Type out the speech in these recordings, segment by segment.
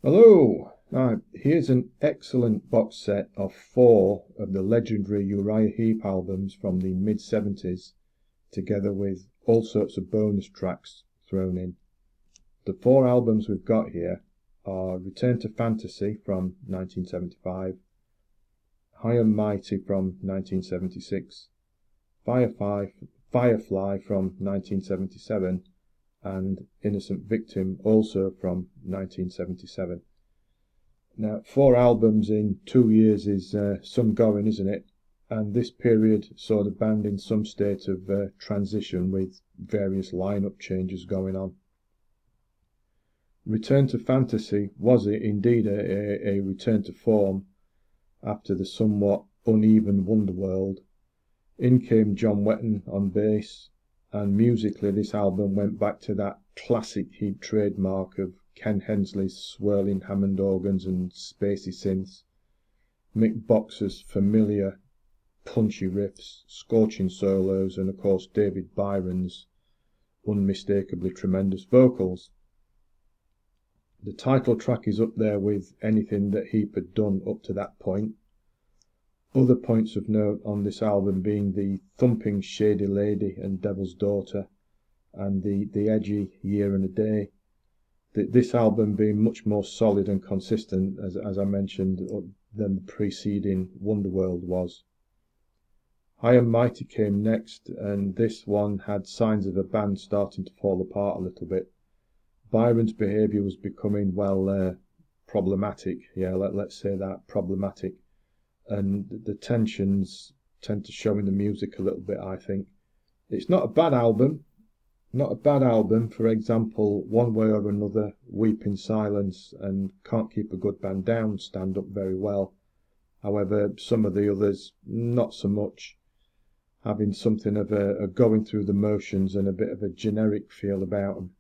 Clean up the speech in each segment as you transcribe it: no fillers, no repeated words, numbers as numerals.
Hello! Here's an excellent box set of 4 of the legendary Uriah Heep albums from the mid-70s, together with all sorts of bonus tracks thrown in. The 4 albums we've got here are Return to Fantasy from 1975, High and Mighty from 1976, Firefly from 1977, and Innocent Victim also from 1977. Now, 4 albums in 2 years is some going, isn't it? And this period saw the band in some state of transition with various lineup changes going on. Return to Fantasy was indeed a return to form after the somewhat uneven Wonderworld. In came John Wetton on bass, and musically this album went back to that classic Heap trademark of Ken Hensley's swirling Hammond organs and spacey synths, Mick Box's familiar punchy riffs, scorching solos, and of course David Byron's unmistakably tremendous vocals. The title track is up there with anything that Heap had done up to that point. Other points of note on this album being the thumping Shady Lady and Devil's Daughter, and the edgy Year and a Day. This album being much more solid and consistent, as I mentioned, than the preceding Wonderworld was. High and Mighty came next, and this one had signs of a band starting to fall apart a little bit. Byron's behaviour was becoming, problematic. Yeah, let's say that, problematic. And the tensions tend to show in the music a little bit, I think. It's not a bad album. For example, One Way or Another, Weep in Silence, and Can't Keep a Good Band Down stand up very well. However, some of the others, not so much, having something of a going through the motions and a bit of a generic feel about them.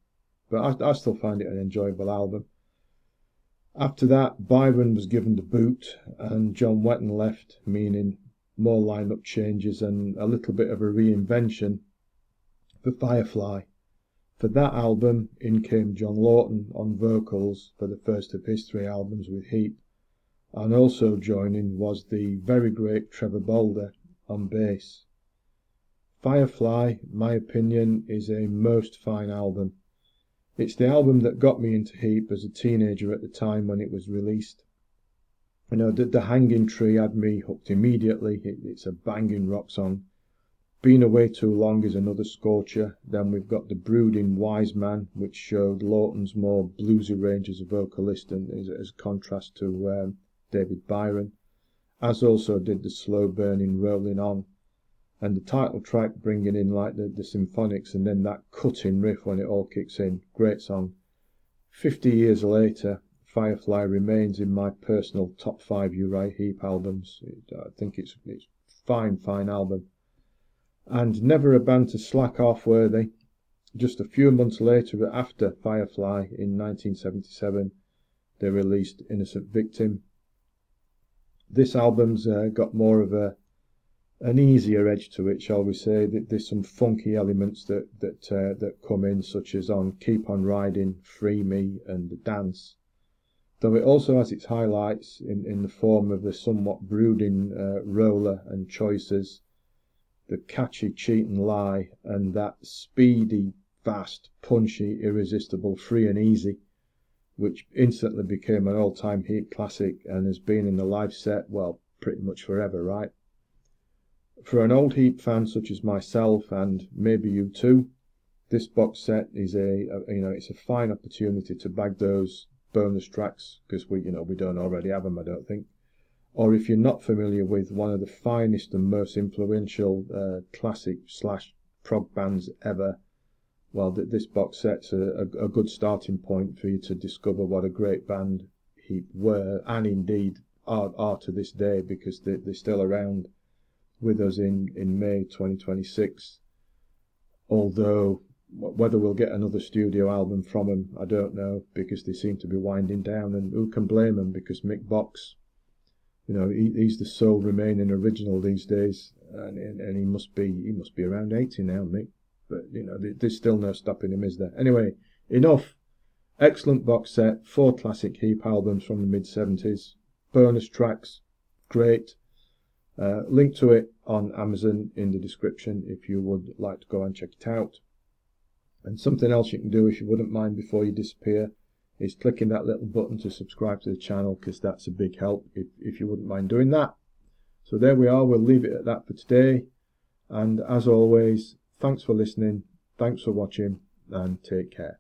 But I still find it an enjoyable album. After that, Byron was given the boot and John Wetton left, meaning more lineup changes and a little bit of a reinvention for Firefly. For that album, in came John Lawton on vocals for the first of his 3 albums with Heap, and also joining was the very great Trevor Bolder on bass. Firefly, my opinion, is a most fine album. It's the album that got me into Heap as a teenager at the time when it was released. You know, the Hanging Tree had me hooked immediately. It's a banging rock song. Been Away Too Long is another scorcher. Then we've got The Brooding Wise Man, which showed Lawton's more bluesy range as a vocalist and as contrast to David Byron, as also did the slow burning Rolling On. And the title track bringing in like the symphonics and then that cutting riff when it all kicks in. Great song. 50 years later, Firefly remains in my personal top 5 Uriah Heep albums. I think it's fine album. And never a band to slack off, were they? Just a few months later, after Firefly in 1977, they released Innocent Victim. This album's got more of an easier edge to it, shall we say. There's some funky elements that come in, such as on Keep On Riding, Free Me, and The Dance. Though it also has its highlights in the form of the somewhat brooding Roller and Choices, the catchy Cheat and Lie, and that speedy, fast, punchy, irresistible Free and Easy, which instantly became an all-time Heat classic and has been in the live set, well, pretty much forever, right? For an old Heap fan such as myself, and maybe you too, this box set is it's a fine opportunity to bag those bonus tracks, because we don't already have them, I don't think. Or if you're not familiar with one of the finest and most influential classic / prog bands ever, well, this box set's a good starting point for you to discover what a great band Heap were, and indeed are to this day, because they're still around with us in May 2026. Although whether we'll get another studio album from them, I don't know, because they seem to be winding down, and who can blame them, because Mick Box, he's the sole remaining original these days, and he must be around 80 now, Mick. But there's still no stopping him, is there? Anyway, enough. Excellent box set, 4 classic Heep albums from the mid-70s. Bonus tracks, great. Link to it on Amazon in the description if you would like to go and check it out. And something else you can do, if you wouldn't mind, before you disappear, is clicking that little button to subscribe to the channel, because that's a big help if you wouldn't mind doing that. So there we are, we'll leave it at that for today. And as always, thanks for listening, thanks for watching, and take care.